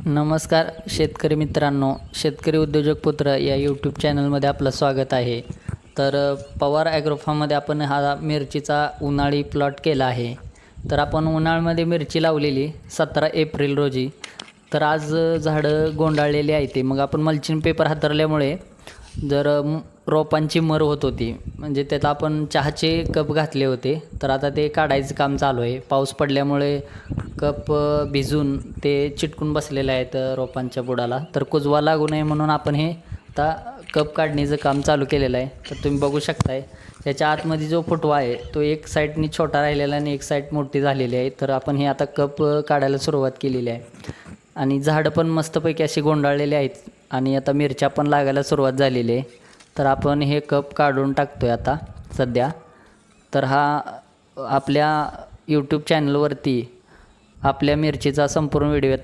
नमस्कार शेतकरी मित्रांनो, शेतकरी उद्योजक पुत्र या यूट्यूब चॅनलमध्ये आपलं स्वागत आहे. तर पवार ॲग्रोफार्ममध्ये आपण हा मिरचीचा उन्हाळी प्लॉट केला आहे. तर आपण उन्हाळ्यामध्ये मिरची लावलेली 17 एप्रिल रोजी. तर आज झाडं गोंडाळलेली आहे ते. मग आपण मल्चिंग पेपर हातरल्यामुळे जर रोपांची मर होत होती, म्हणजे त्यात आपण चहाचे कप घातले होते. तर आता ते काढायचं काम चालू आहे. पाऊस पडल्यामुळे कप भिजून ते चिटकून बसलेले आहेत रोपांच्या बुडाला. तर कुजवा लागू नये म्हणून आपण हे आता कप काढण्याचं काम चालू केलेलं आहे. तर तुम्ही बघू शकताय त्याच्या आतमध्ये जो फुटवा आहे तो एक साईडनी छोटा राहिलेला आणि एक साईड मोठी झालेली आहे. तर आपण हे आता कप काढायला सुरुवात केलेली आहे आणि झाडं पण मस्तपैकी अशी गोंडाळलेली आहेत आणि आता मिरच्या पण लागायला सुरुवात झालेली आहे. तर आपण हे कप काढून टाकतोय आता सध्या. तर हा आपल्या यूट्यूब चॅनलवरती आपल्या मिरचीचा संपूर्ण व्हिडिओ